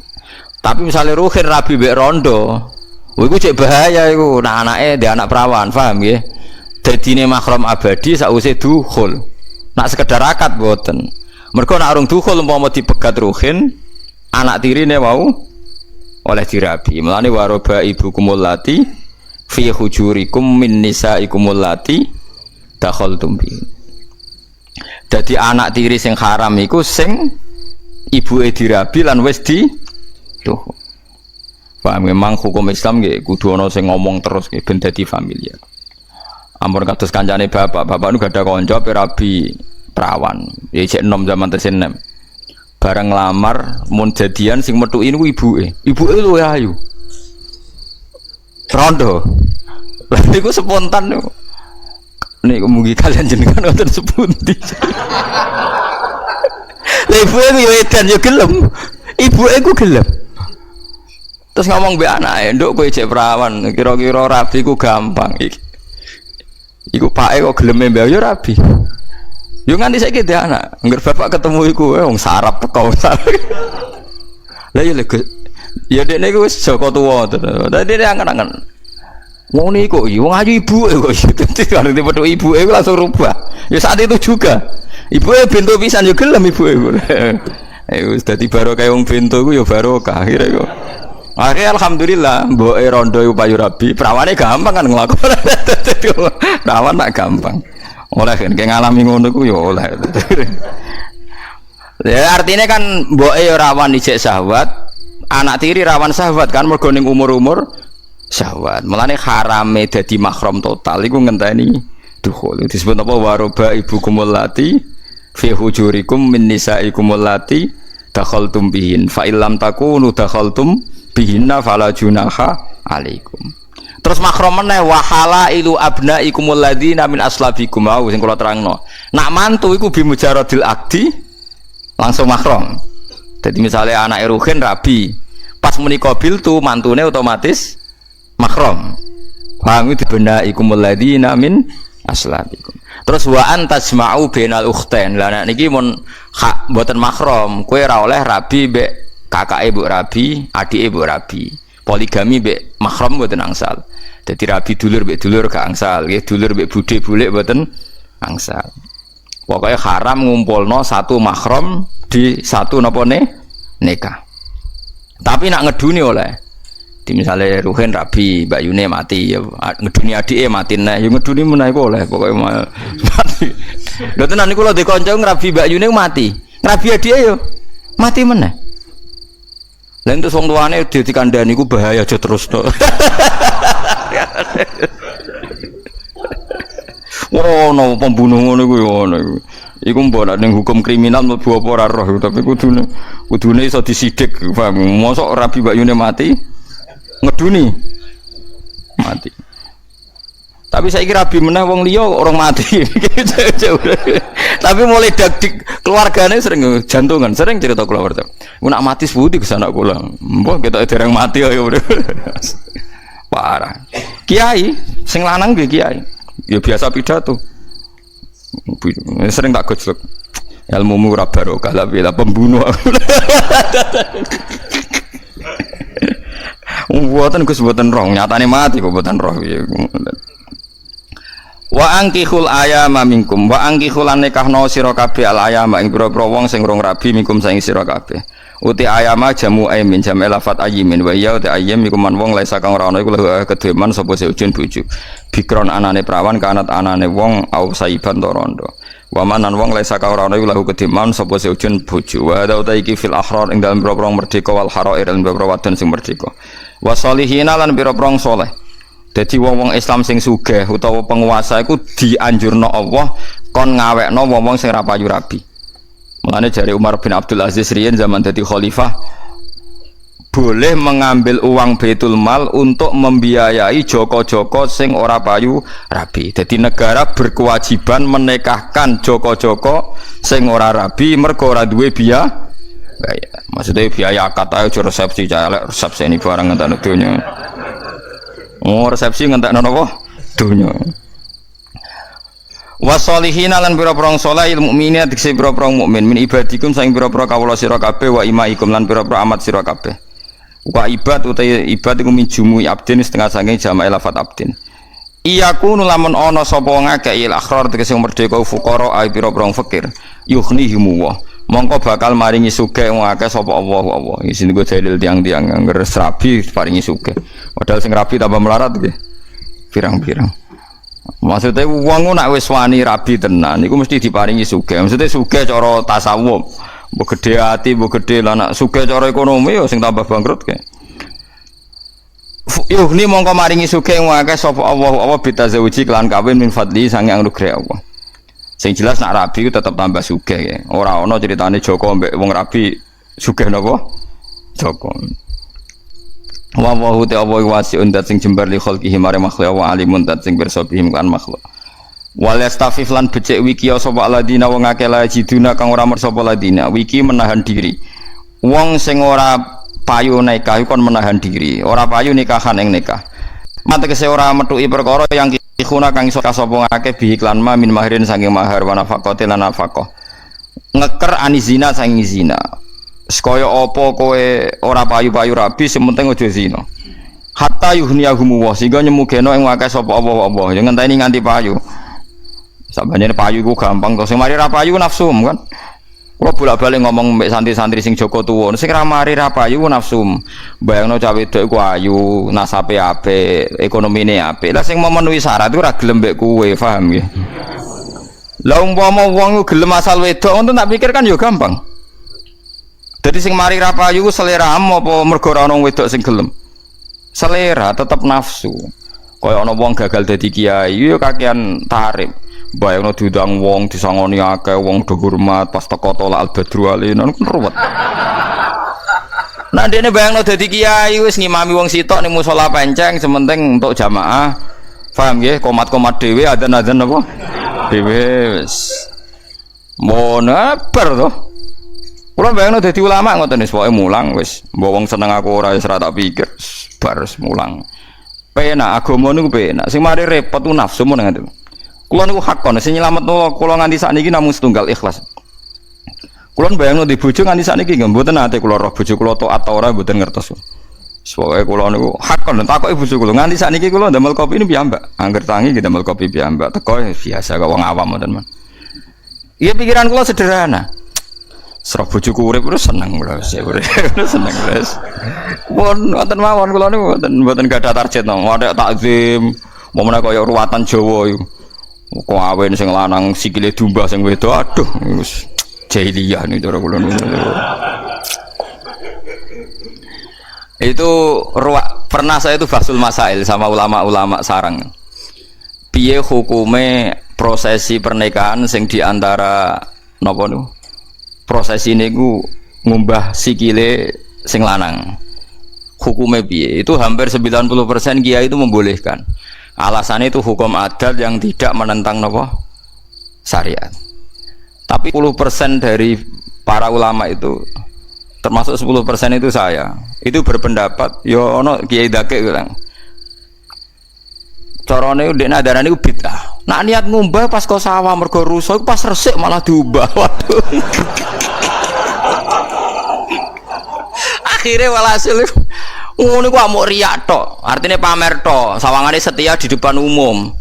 tapi misale ruhin rabi mbek rondo iku cek bahaya iku nah anake ndek anak perawan paham nggih dadine mahram abadi sakwise dukhul nak sekedar akad mboten mergo nak urung dukhul umpama dipegat ruhin anak tirine mau oleh dirabi mulane waroba ibukumul lati fi hujurikum min nisaikumul lati dakhaltum bi dadi anak tiri sing haram iku sing ibuke dirabi lan wis di dukhul. Paham memang hukum Islam nggih kudu ana sing ngomong terus nggih ben dadi familiar. Ampun kados kancane bapak nu gak ada kanca rabi perawan. Ya cek enom zaman tesen nem. Bareng lamar mun jadian sing metuki niku ibuke. Ibuke luwih ayu. Rondo. Lha niku spontan niku. Niku mugi kalian jenengan wonten sepundi. Lha ibuke yo edan yo gelem. Ibuke ku gelem. Terus ngomong mbek anake, "Nduk kowe cek perawan, kira-kira rabi ku gampang iki." Iku pake kok geleme mbek yo rabi. Yo nganti saiki dhe anak, ngger bapak ketemu iku wong sarap teko. Lah yo lek ya dekne iku wis Joko tuwa to. Dadi dia angen-angen. Wong niku wong ayu ibuke kok dadi karo dipetuk ibuke langsung rubah. Ya saat itu juga. Ibuke bento pisan yo gelem ibuke. Wis dadi barokah wong bento iku yo barokah akhire kok. Akhirnya alhamdulillah mboke rondo iku payu rabi, perawane gampang kan nglakoni. Perawan tak gampang. Oleh kan ngalami ngono ku ya oleh. Ya artinya kan mboke ya rawan ijek syahwat, anak tiri rawan syahwat kan mergo ning umur-umur syahwat. Mulane harame dadi mahram total iku ngenteni dukhul. Disebut apa waroba ibukumul lati fi hujurikum min nisaikumul lati dakhaltum bihin fa illam takunu dakhaltum bihinna fala junaha alaikum. Terus mahram meneh wa halailu abnaikumul ladzina min aslabikum au sing kula terangno. Nak mantu iku bimujaradil akdi langsung mahram. Jadi misalnya anak ruhin rabi, pas menikah biltu mantune otomatis mahram. Paham itu abnaikumul ladzina min aslabikum. Terus wa antasma'u bainal ukhtain. Lah nek niki mun hak mboten mahram, kowe ora oleh rabi mbek kakake mbok rabi, adike mbok rabi. Poligami mbek mahram mboten angsal. Dadi rabi dulur mbek dulur gak angsal, nggih dulur mbek budhe bulik mboten angsal. Pokoke haram ngumpulno satu mahram di satu napa nikah. Tapi nak ngeduni oleh. Di misale ruhin rabi, Mbak Yune mati ya ngeduni adike mati neh, ya ngeduni meneh iku oleh pokoke mati. Lha tenan niku lho dikonco ngrabi Mbak Yune mati. Ngrabi adike yo mati meneh. Lah entuk wong tuane dikandani ku bahaya aja terus to. Ono pembunuh ngono iku yo ono iku. Iku mbok ning hukum kriminal mlebu apa ora roh tapi kudune iso disidik, paham. Mosok rabi Mbak Yune mati ngeduni mati. Tapi saya kira rabi meneh wong liya orang mati. Tapi mulai dik keluargane sering jantungan, sering cerita kula warta. Ku nak mati sepundi kesana kula. Mbah ketok dereng mati ya. Parah. Kiai sing lanang nggih kiai. Ya biasa pidato. Sering tak gojlok. Ilmumu ora barokah tapi lah pembunuh. Mboten Gus mboten roh, nyatane mati kok mboten roh. Wa angkihul ayama minkum wa angkihul nikahno sira kabeh al ayama ing pira-pira wong sing rong rabi minkum saing sira kabeh. Uti ayama jamu aimin jam elafat ayimin wa ya uti ayim iku man wong laisa kang ora ana iku kedeman sapa seujun bojo. Bikron anane prawan kanat anane wong au saiban to rondo. Wa manan wong laisa kang ora ana iku kedeman sapa seujun bojo. Wa ta iki fil ahrar ing dalem pira-pira merdeka wal harair ing pira-pira wadon sing merdeka. Wa salihina lan pira-pira saleh. Jadi wong-wong Islam sing sugih utawa penguasa iku dianjurna Allah kon ngawekno wong-wong sing ra payu rabi. Mulane jare Umar bin Abdul Aziz riyen zaman dadi khalifah boleh mengambil uang Baitul Mal untuk membiayai joko-joko sing ora payu rabi. Jadi negara berkewajiban menikahkan joko-joko sing ora rabi mergo ora duwe biaya. Maksudnya biaya akad ae resepsi calek resepsi ini barang ngenten donya. Oh resepsi ngentekno napa? Donya. Wasolihina lan pira-pira saleh mukminin dikse pira-pira mukmin min ibadikum saing pira-pira kawula sira kabeh wa imaikum lan pira-pira amat sira kabeh. Wa ibad utawa ibad iku min jumu'i abdin setengah saking jama'i lafat abdin. Iyaku nulamun ana sapa ngakeh il akhrar tegese merdeka fuqara ai pira-pira fakir yughnihimu wa mongko bakal maringi sugih wong akeh sapa Allah. Iki sing dalil tiang-tiang angger rabi paringi sugih. Padahal sing rabi tambah melarat nggih. Pirang-pirang. Maksudnya wong nak wis wani rabi tenan iku mesti diparingi sugih. Maksudnya sugih cara tasawuf. Mbok gedhe ati, mbok gedhe lan nak sugih cara ekonomi ya sing tambah bangkrut kae. Yuhni mongko maringi sugih wong akeh sapa Allah bitazawuji kelan kawin min fadli sange anugerah Allah. Sing jelas nak rabi ku tetep tambah sugih ya. Ora ana critane Joko mbek wong rabi sugih napa? Joko. Wa wa ta wa wasi'un dat sing jembar li khalqihi mare makhluk wa alimun dat sing pirsa bihim kan makhluk. Wal yastafif lan becik wiki sapa aladina wong akeh la jiduna kang ora mer sapa ladina. Wiki menahan diri. Wong sing ora payu nikah kon menahan diri, ora payu nikahan ing nikah. Matekese ora metuki perkara yang ikhuna kang iso kasapa akeh bi iklan ma min mahirin saking mahar wa nafaqati lan nafaqah. Ngeker anizina saking zina. Sekaya apa kowe ora payu-payu rabi sing penting aja zina. Hatta yuhniyahum wa sehingga nyemugeno ing akeh sapa apa-apa. Ya ngenteni nganti payu. Sabane payu ku gampang to. Sing mari ra payu nafsum kan. Kula bolak-balik ngomong mbek santri-santri sing Joko tuwa, sing ra mari ra payu nafsum. Bayangno cah wedok iku ayu, nasabe apik, ekonomine apik. Lah sing memenuhi syarat iku ora gelem mbek kowe, paham nggih? Lah umpama wong gelem asal wedok, ngono tak pikir kan ya gampang. Jadi sing mari ra payu ku seleramu apa mergo ora ana wedok sing gelem? Selera tetep nafsu. Kaya ana wong gagal dadi kiai ya kakean tarif. Bayangno diundang wong disangoni akeh wong do hormat pas teko tolak al-badru alinan kan ruwet. Nah dene bayangno dadi kiai wis ngimami wong sitok ning musala penceng sementing untuk jamaah. Paham nggih? Komat-komat dhewe adzan-adzan apa? Dhewe wis. Monaber to. Kula bayangno dadi ulama ngoten wis pokoke mulang wis. Mbok wong seneng aku ora wis ora tak pikir bar mulang. Penak agama niku penak. Sing mari repot ku nafsu men ngoten. Kula niku hakon sing nyelametno kula nganti sakniki namung setunggal ikhlas. Kula bayangno di bojo nganti sakniki nggih mboten ate kula roh bojo kula taat ta ora mboten ngertos. Pokoke kula niku hakon takoki bojo kula nganti sakniki kula ndamel kopi ini piyambak. Angger tangi kita ndamel kopi piyambak. Teko biasa kok wong awam mboten men. Iya pikiran kula sederhana. Serah bojoku urip terus seneng terus ya urip seneng terus. Pun wonten mawon kula niku mboten gadah target nang wadah takzim momene kaya ruwatan Jawa iku. Kok awen sing lanang sikile domba sing wedok aduh wis jahiliyah nih cara kula niku. Itu pernah saya itu bahsul masail sama ulama-ulama sarang. Piye hukume prosesi pernikahan sing diantara napa niku? Prosesi niku ngumbah sikile sing lanang. Hukume piye? Itu hampir 90% kiai itu membolehkan. Alasannya itu hukum adat yang tidak menentang napa? Syariat. Tapi 10% dari para ulama itu termasuk 10% itu saya. Itu berpendapat yo ono kiai dake bilang. Carane ndek nadarane bid'ah. Nak niat ngumbah pas kok sawah mergo rusak pas resik malah diubah. Waduh. Akhirnya walhasil ngono ku amuk riak tok. Artinya pamer tok, sawangane setia di depan umum.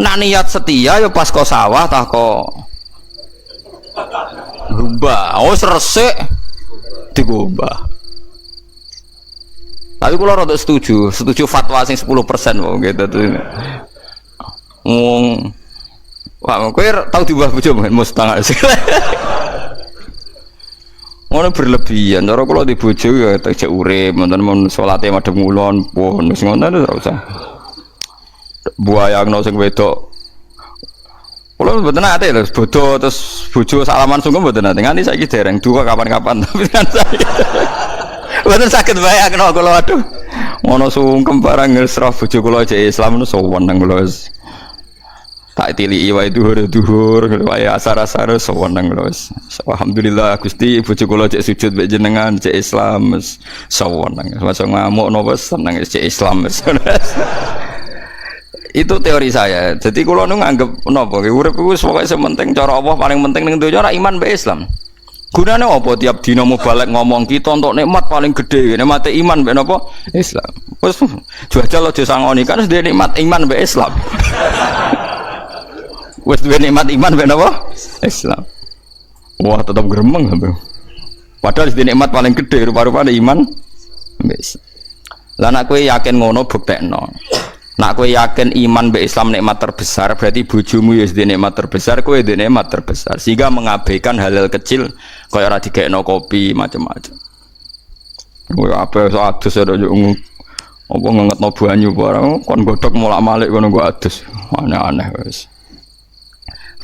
Nak niat setia ya pas kok sawah tah kok rubah. Oh resik digubah. Tapi kula rada setuju fatwa sing 10% kok gitu tuh. Wah, kowe tau diubah bojo mustang. Ngono berlebihan, cara kula di bojo ya tak urip, mboten mun salate madhep ngulon pun wis ngono ora usah. Buayangno sing wedok. Kula mboten ate lho, bodho terus bojo salaman sungkem mboten ate. Nganti saiki dereng duka kapan-kapan tapi kan saya. Mboten saged bayangno kula aduh. Ngono sungkem barang ngesrah bojo kula jek Islam nu sowan nang kula. Tak tiliki wae dhuwur wae asar-asar sowan nang kula. Alhamdulillah Gusti bojo kula cek sujud mek jenengan cek Islam sowan nang. Masa ngamuk napa seneng cek Islam. Itu teori saya. Jadi kula nu nganggep napa urip iku pokoke sementing cara Allah paling penting ning donya ora iman mek Islam. Gunane apa tiap dina mubalek ngomong kita untuk nikmat paling gede nikmat iman mek napa Islam. Wes jajal aja sangoni kan wis nikmat iman mek Islam. Wes duwe nikmat iman ben apa? Islam. Wah, tetap gremeng sampe. Padahal di nikmat paling gede rupa-rupane iman. Wis. Lah nek kowe yakin ngono buktekno. Nek kowe yakin iman mbek Islam nikmat terbesar, berarti bojomu ya di nikmat terbesar, kowe di nikmat terbesar. Sehingga mengabaikan hal-hal kecil kaya ora digekno kopi macam-macam. Kowe apa iso adus ada apa ngengetno banyu barang kon godhog molak-malik kono go adus. Aneh-aneh wis.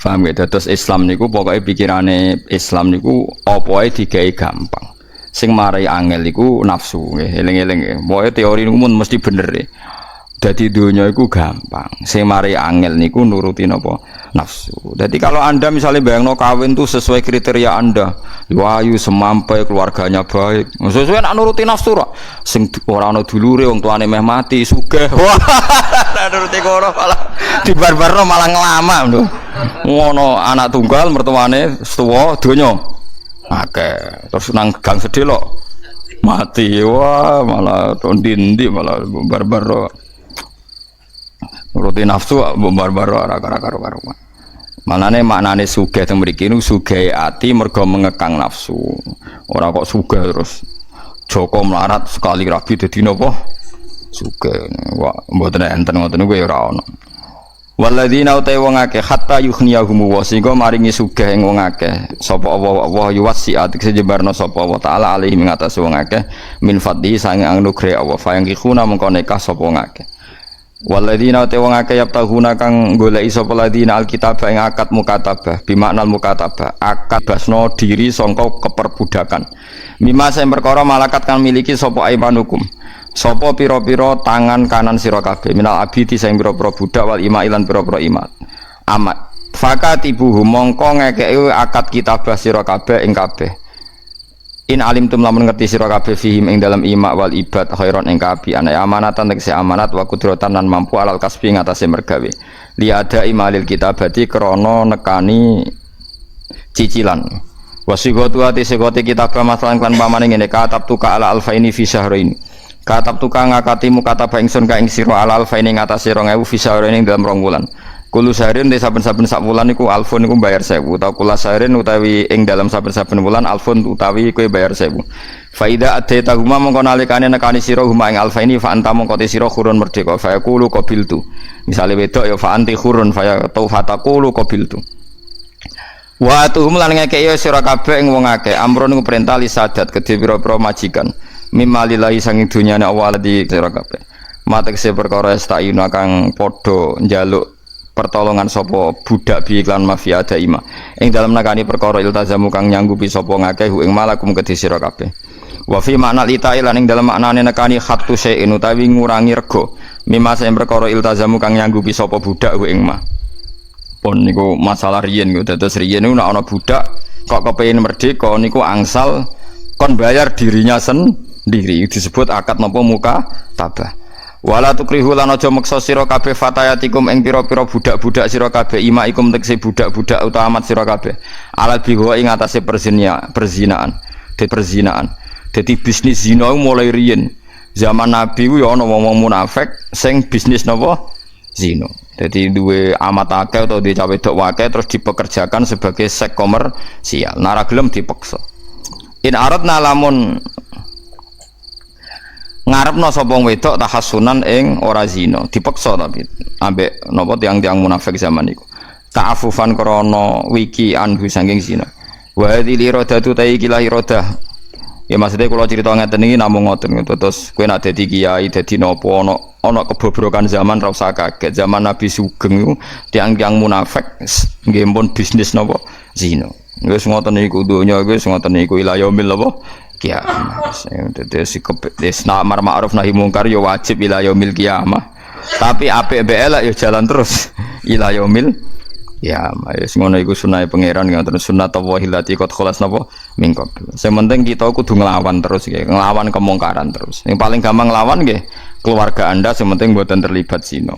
Paham ya, terus Islam niku pokoknya pikirane Islam niku apa ae digawe gampang. Sing marai angel niku nafsu nggih, eling-eling nggih. Pokoke teori niku mesti bener ya. Dadi dunya iku gampang. Sing marai angel niku nuruti napa? Nafsu. Jadi kalau Anda misalnya bayangno kawin tuh sesuai kriteria Anda, wayu semampai keluarganya baik. Sesuai nak nuruti nafsu ra. Sing ora ana dulure wong tuane meh mati sugih. Wah, nuruti kono malah dibarbarno malah ngelama lho. Ngono anak tunggal mertuane tuwa donya. Akeh. Terus nang gang sedih lho. Mati. Wah, malah ndi-ndi malah barbar. Nuruti nafsu barbar ora karo-karo. Manane maknane sugih teng mriki niku sugih ati mergo mengekang nafsu. Ora kok sugih terus Joko melarat sekali rabi dadi napa? Sugih. Wah, mboten enten ngoten niku ya ora ana. Walladzina utai wong akeh hatta yughniyahum wa singgo maringi sugih ing wong akeh sapa Allah yuwasi'at sejebarno sapa wa taala alaihi ngatas wong akeh min fadhi sange anugrah Allah fayangkihuna mengko nikah sapa wong akeh. Walladzina utai wong akeh yaptahuna kang goleki sapa ladina alkitab ing akad mukatabah bimakna mukatabah akad basno diri sangka keperbudakan mimma sing perkara malakat kang miliki sapa aimanukum sapa pira-pira tangan kanan sira kabeh minal abidi sing pira-pira budak wal ima lan pira-pira imat amat fakatibuhu mongko ngekeki akad kitabah sira kabeh ing kabeh in alim tum lamun ngerti sira kabeh fihim ing dalam ima wal ibad khairon ing kaapian amanatan tegese amanat wa kudratan lan mampu alal kasbi ngatasé mergawe li ada imalil kitabati krana nekani cicilan wasigatu ati segote kitabah masalan kan pamane ngene katab tuka ala alfaini fi syahrain katab tukang ngakati mukatabah ingsun ka ing sira ala alfaini ngatasé 2000 fi syahrain ing dalam 2 wulan kulo sahrin de saben-saben sak wulan niku alfun niku bayar 1000 utawa kula sahrin utawi ing dalam saben-saben wulan alfun utawi kowe bayar 1000 faida adeta huma mongko nalikane nekani sira huma ing alfaini fa anta mongko te sira khurun merdeka fa yaqulu qabiltu misale wedok ya fa anti khurun fa taqulu qabiltu wa tuhum lan ngekeki sira kabeh ing wong akeh amrun niku perintah li sadat kedhe pira-pira majikan mimalilahi sanging dunyane awal di sira kabeh matekse perkara estayuna kang padha njaluk pertolongan sapa budak bi iklan mafia ada ima ing dalam nakani perkara iltazamu kang nyanggupi sapa ngakeh ing malakum kedhe sira kabeh wa fi makna litai lan ing dalam maknane nekani khattu syai'in utawi ngurangi rego mimma sing perkara iltazamu kang nyanggupi sapa budak ing ma pun niku masalah riyen niku dados riyen niku nek ana budak kok kepengin merdeka niku angsal kon bayar dirinya sendiri disebut akad napa muka tabah Wala tukrihu lan aja meksa sira kabeh fatayatikum ing pira-pira budak-budak sira kabeh imaikum tekse budak-budak utawa amat sira kabeh alal biwa ing atase perzinaan. Dadi bisnis zina mulai riyen. Zaman Nabi ku ya ana wong-wong munafik sing bisnis napa? Zina. Dadi duwe amat akeh utawa duwe cawe wedok akeh terus dipekerjakan sebagai seks komersial. Nara gelem dipaksa. In aradna lamun ngarepno sapa wedok tahassunan ing ora zina dipaksa tapi ambek napa tiang-tiang munafik zaman iku ta'affufan krana wiki anhu saking zina wa hadhil iradatu ta iki la iradah ya maksudnya kula cerita ngeten iki namung ngoten terus kowe nek dadi kiai dadi napa ana kebobrokan zaman ra usah kaget zaman Nabi Sugeng iku tiang-tiang munafik nggih pun bisnis napa zina wis ngoten iku donya wis ngoten iku ila yaumil apa kiamah. Dadi amar ma'ruf nahi mungkar ya wajib ila yaumil kiamah. Tapi apik mbek elek ya jalan terus ila yaumil kiamah. Wis ngono iku sunah pangeran ngoten sunat Allah illati qad khalas napa mingkot. Sing penting kita kudu nglawan terus nggih, nglawan kemungkaran terus. Yang paling gampang nglawan nggih keluarga Anda sing penting mboten terlibat zina.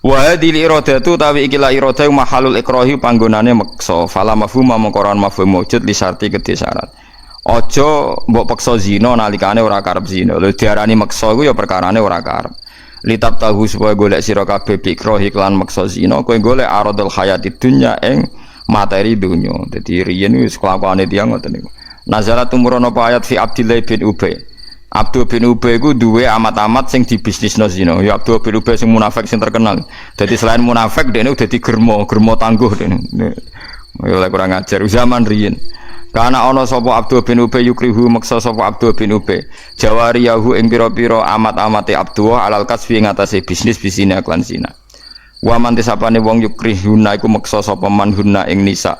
Wa hadhil iradatu tawi iki la iradah mahalul ikrahi panggonane meksa. Fala mafhum mongkoran mafhum wujud li syarti kedhe syarat. Aja mbok peksa zina nalikane ora karep zina. Lho diarani meksa iku ya perkarane ora karep. Litab tahu supaya golek sira kabeh bikro iklan meksa zina, kowe golek aradul hayati dunya ing materi dunya. Dadi riyen wis kelakuane tiyang ngoten niku. Nazarat tumurun apa ayat fi Abdullah bin Ubay. Abdul bin Ubay iku duwe amat-amat sing dibisnisno zina. Ya Abdul bin Ubay sing munafik sing terkenal. Dadi selain munafik dene dadi germo tangguh dene. Ya ora kurang ajar zaman riyen. Karena ana sapa Abdul bin Ubay yukrihu maksa sapa Abdul bin Ubay jawariyahu ing pira-pira amat-amate Abdul alal kasfi ing atase bisnis bisine aklan zina. Wa man tisapane wong yukrihuna iku maksa sapa manhunna ing nisa.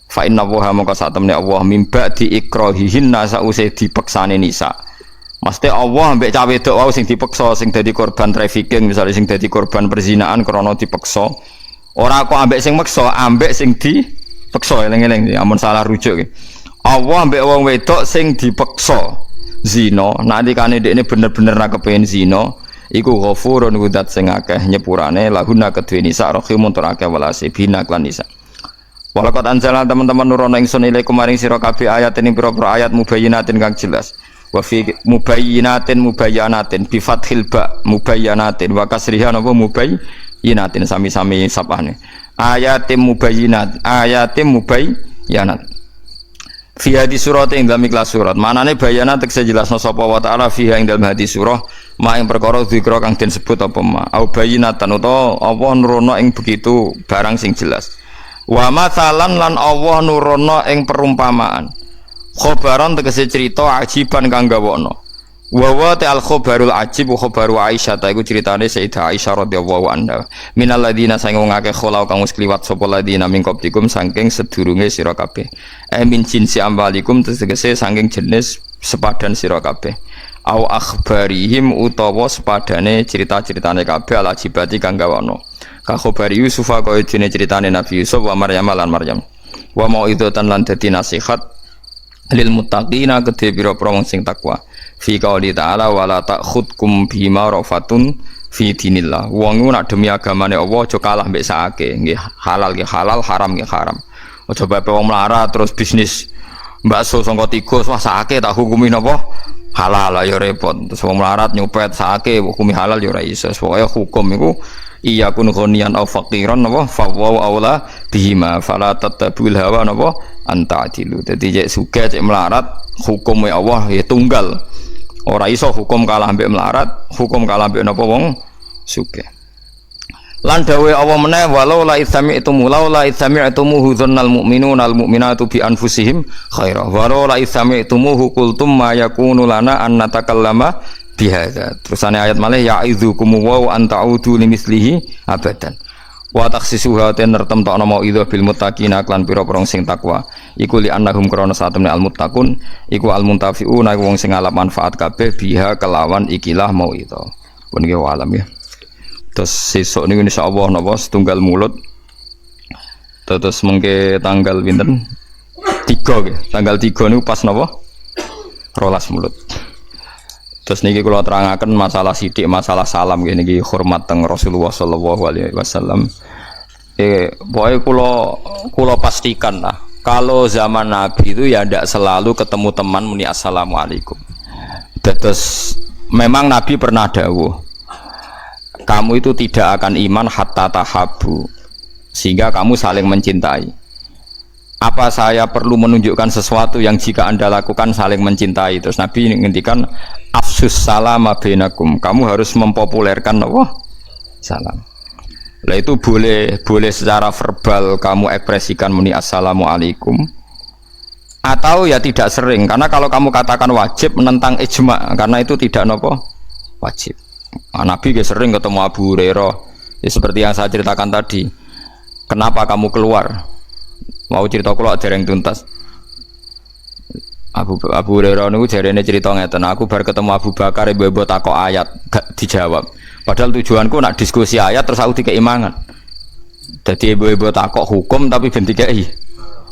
Fa inna wa maka satemene Allah mimba diikrahihinna sause dipeksane nisa. Mesti Allah ambek cawe wedok wae sing dipeksa sing dadi korban trafficking misalnya sing dadi korban perzinaan krana dipeksa. Ora kok ambek sing meksa, ambek sing dipeksa eling-eling amun salah rujuk iki. Allah ambek wong wedok sing dipeksa zina, nalikane dekne bener-bener ra kepengin zina, iku ghafurun wudat sing akeh nyepurane lahuna kedue nisa rahimun tur akeh welase bina klan nisa. Walaqad anzalna teman-teman nurono ingsun ilaikum maring sira kabeh ayat ini pira-pira ayat mubayyinatin kang jelas. Wa fi mubayyanatin bi fathil ba mubayyanatin wa kasriha napa mubayyinatin sami-sami sapane. Ayatim mubayyinat fi hadis surat ing dalam ikhlas surat manane bayana tekse jelasno sapa wa ta'ala fiha ing dalam hadis surah ma ing perkara zikra kang den sebut apa ma au bayyinatan utawa apa nurono ing begitu barang sing jelas wa matsalan lan Allah nurono ing perumpamaan khobaron tegese cerita ajiban kang gawono wa ta'al khobarul ajib khobaru Aisyah ta iku critane Sayyidah Aisyah radhiyallahu anha minal ladina sang wong akeh kholau kang wis kliwat sapa ladina min qablikum saking sedurunge sira kabeh min jinsi ambalikum tegese saking jenis sepadan sira kabeh au akhbarihim utawa sepadane cerita-ceritane kabeh al ajibati kang gawono ka khobari Yusuf kaya dene critane Nabi Yusuf wa Maryam lan Maryam wa mauidatan lan dadi nasihat lil muttaqina kedhe pira-pira wong sing takwa fi qauli ta'ala wala ta'khudkum bima rafatun fi dinillah wong nak demi agamane Allah aja kalah mbek sakake nggih halal nggih halal haram nggih haram aja bae wong melarat terus bisnis bakso sangka tikus wah sakake tak hukumi napa halal ya repot terus wong melarat nyopet sakake hukumi halal ya ora iso pokoke hukum iku iya kun ghaniyan aw faqiran napa fa wa aula bihima fala tatabul hawa napa antadilu dadi cek sugih cek melarat hukume Allah ya tunggal ora iso hukum kalah ambek melarat hukum kalah ambek napa wong sugih lan dawe Allah meneh walau la itsami'tumu laula itsami'tumuhu dzannal mu'minuna al mu'minatu bi anfusihim khaira walau la itsami'tumuhu qultum ma yakunu lana an natakallama bihadza terusane ayat malih ya'idzukum wa an ta'udu limislihi abadan wa takhsisuha tenertem takna mau idza bil muttaqina lan pira-pira sing takwa iku li annahum krana satemene al muttaqun iku al muntafiuna wong sing ngalap manfaat kabeh biha kelawan ikilah mau itu pun nggih alam ya terus sesuk niku insyaallah napa setunggal mulut terus mengke tanggal pinten 3 nggih tanggal 3 niku pas napa 12 mulut Terus niki kula terangaken masalah sithik masalah salam niki hormat teng Rasulullah sallallahu alaihi wasallam. Pokoknya kula pastikan lah kalau zaman Nabi itu ya tidak selalu ketemu teman muni assalamualaikum. Terus memang Nabi pernah dawuh, kamu itu tidak akan iman hatta tahabu, sehingga kamu saling mencintai. Apa saya perlu menunjukkan sesuatu yang jika Anda lakukan saling mencintai? Terus Nabi ngendikan afsus salama bainakum, kamu harus mempopulerkan apa? Salam. Lah itu boleh secara verbal kamu ekspresikan muni assalamualaikum, atau ya tidak sering, karena kalau kamu katakan wajib menentang ijma, karena itu tidak nopo wajib. Nabi sering ketemu Abu Hurairah, ya seperti yang saya ceritakan tadi. Kenapa kamu keluar? Mau cerita kula dereng tuntas. Abu Hurairah niku jarene cerita ngeten, aku bar ketemu Abu Bakar ibu-ibu takok ayat gak dijawab. Padahal tujuanku nak diskusi ayat terus aku dikei mangan. Dadi ibu-ibu takok hukum tapi ben dikei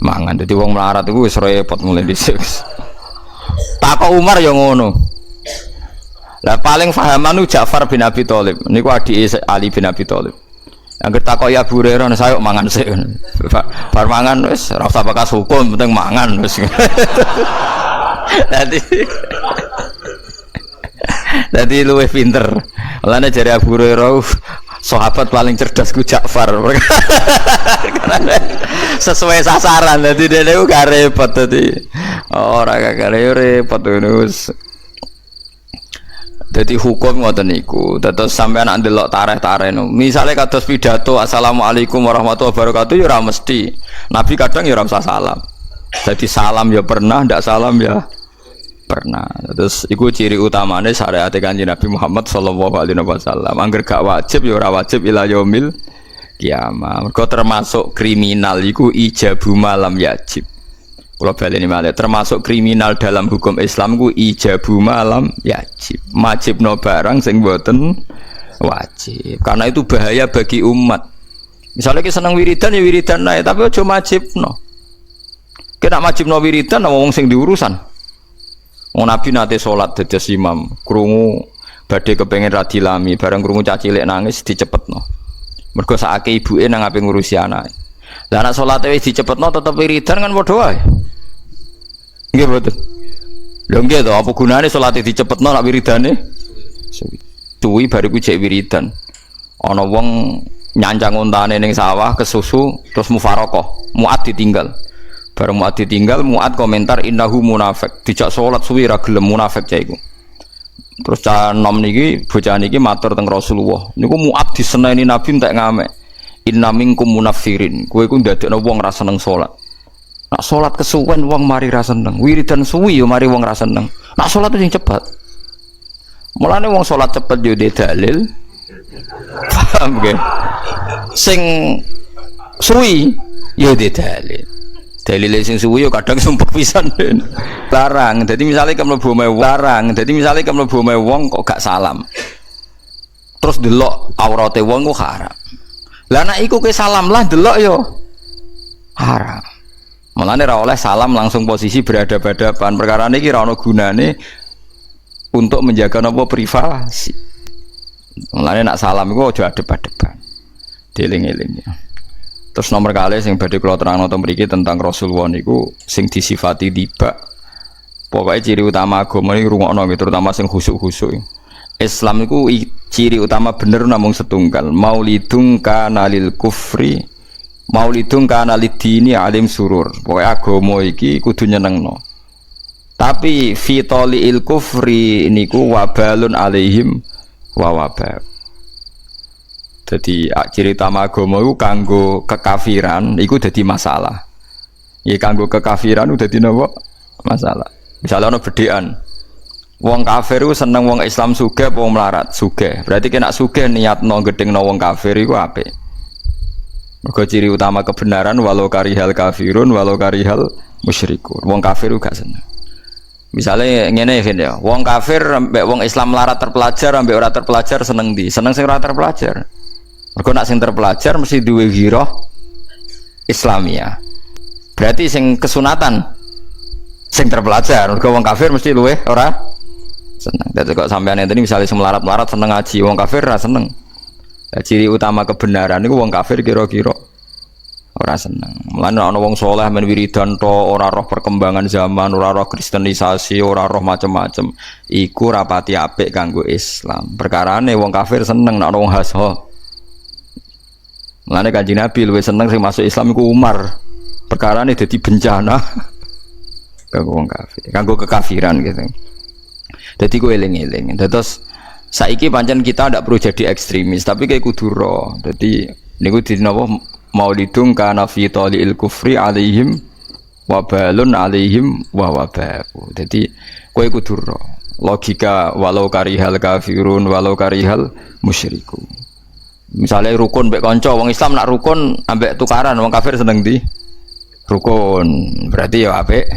mangan. Dadi wong melarat iku wis repot mulai dhisik. Takok Umar ya ngono. Lah paling fahaman Ja'far bin Abi Thalib. Niku adike Ali bin Abi Thalib. Angger takok ya Abu Hurairah saya mangan sik. Bar mangan wis ora usah bakas hukum, penting mangan wis. Dadi luwih pinter. Mulane jare Abu Hurairah sahabat paling cerdas ku Ja'far. Sesuai sasaran dadi dene gak repot dadi. Ora gak repot ngono. Jadi hukum ngoten niku, terus sampean nak ndelok tareh-tareh no. Misale kados pidato assalamualaikum warahmatullahi wabarakatuh ya ora mesti. Nabi kadang ya ora usah salam. Jadi salam ya pernah, ndak salam ya pernah. Terus iku ciri utamane syariat Kanjeng Nabi Muhammad sallallahu alaihi wasallam. Angger gak wajib ya ora wajib ila yaumil kiamah. Mergo termasuk kriminal iku ijabu malam yajib. Kalau baleni malih termasuk kriminal dalam hukum Islam ku ijabu malam yajib, majibno barang sing boten wajib, karena itu bahaya bagi umat. Misalnya kita seneng wiridan ya wiridan naik, tapi aja majibno. Kita majibno wiridan wong sing diurusan. Wong Nabi nate salat dados imam, krungu badhe kepengin radilami, bareng krungu cah cilik nangis dicepetno. Mergo sakake ibuke nang ape ngurusi anake. Lah anak salate wis dicepetno tetep wiridan kan padha wae. Nggih mboten. Lho nggih to, apa gunane salate dicepetno nak wiridane? Suwi bariku cek wiridan. Ana wong nyancang untane ning sawah kesusu terus mufarokoh, muat ditinggal. Bareng muat ditinggal, muat komentar innahu munafik. Dijak salat suwi ra gelem munafik cah iku. Terus cah nom niki bocah niki matur teng Rasulullah. Niku muat diseneni Nabi entek ngamek. Inna minkum munafirin, kowe iku ndadekno wong ra seneng salat. Nak salat kesuwen wong mari ra seneng, wiridan suwi yo mari wong ra seneng. Nak salat sing cepet. Mulane wong salat cepet yo dalil. Paham nggih? Sing suwi yo dalil. Dalile sing suwi yo kadang sumpek pisan. Larang. Dadi misale kemlebu omahe larang. Dadi misale kemlebu omahe wong kok gak salam. Terus delok aurate wong ku haram. Lah nek iku ke salam lah delok yo haram. Mulane ra oleh salam langsung posisi berhadapan-hadapan. Perkara niki ra ono gunane untuk menjaga napa privasi. Mulane nak salam iku aja adep-adepan. Dieling-eling ya. Terus nomor kali sing badhe kula terangno mriki tentang Rasulullah niku sing disifati tiba. Pokoke ciri utama agama iki rungokno terutama sing khusuk-khusuk. Islam itu ciri utama bener namung setunggal. Maulidung kana lil kufri, maulidung kana lidini alim surur. Pokoknya agama iki kudu nyenengno. Tapi fitoliil kufri niku wabalun alaihim wa wabal. Jadi ciri utama agama itu kanggo kekafiran iku dadi masalah. Ya kanggo kekafiran udah dadi napa? Masalah. Misalnya ana bedhekan. Wong kafir itu seneng wong Islam sugih apa wong melarat? Sugih. Berarti kena sugih niatno gedengno wong kafir iku apik. Mergo ciri utama kebenaran walau karihal kafirun walau karihal musyrikun. Wong kafir itu gak seneng. Misalnya ngene ya, wong kafir ambek wong Islam melarat terpelajar ambek ora terpelajar seneng ndi? Seneng sing ora terpelajar. Mergo nek sing terpelajar mesti duwe ghirah Islamiyah. Berarti sing kesunatan sing terpelajar. Mergo wong kafir mesti luweh ora Seneng. Dadi kok sampean enten misalnya semelarat-melarat seneng ngaji, wong kafir ra seneng. Ciri utama kebenaran niku wong kafir kira-kira ora seneng. Mulane ana wong saleh men wiridan to, ora roh perkembangan zaman, ora roh kristenisasi, ora roh macem-macem. Iku rapati apik kanggo Islam. Perkarane wong kafir seneng nek ana wong hasho. Mulane Kanjeng Nabi luwih seneng sing masuk Islam iku Umar. Perkarane dadi bencana kanggo wong kafir, kanggo kekafiran gitu. Dadi ku eling-eling. Terus saiki pancen kita ndak perlu jadi ekstremis, tapi kayak kudu ro. Dadi niku dinapa maulidung kana fi taliil kufri alaihim wa balun alaihim wa wabaku. Dadi kowe kudu ro. Logika walau karihal kafirun walau karihal musyriku. Misalnya rukun mbek kanca wong Islam nak rukun ambek tukaran wong kafir seneng di rukun. Berarti ya apik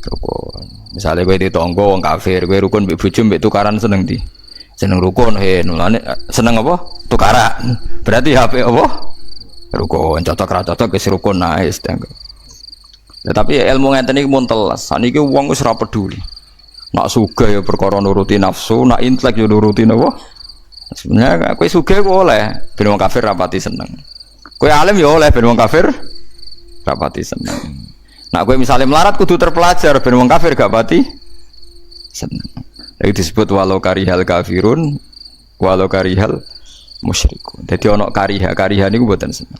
rukun. Misalnya kowe ditonggo wong kafir, kowe rukun mbek bojo mbek tukaran seneng di. Seneng rukun nulane seneng apa? Tukaran. Berarti HP apa? Rukun. Cocok ra cocok wis rukun nae wis tenggo. Tapi ilmu ngeten iki mun teles. Saniki wong wis ora peduli. Nak sugih ya perkara nuruti nafsu, nak intelek ya nuruti napa? Sebenarnya kowe sugih kok oleh ben wong kafir rapati seneng. Kowe alim ya oleh ben wong kafir rapati seneng. Nak kowe misale melarat kudu terpelajar ben wong kafir gak pati seneng. Iki disebut walau karihal kafirun walau karihal musyriku. Dadi ana kariha niku mboten seneng.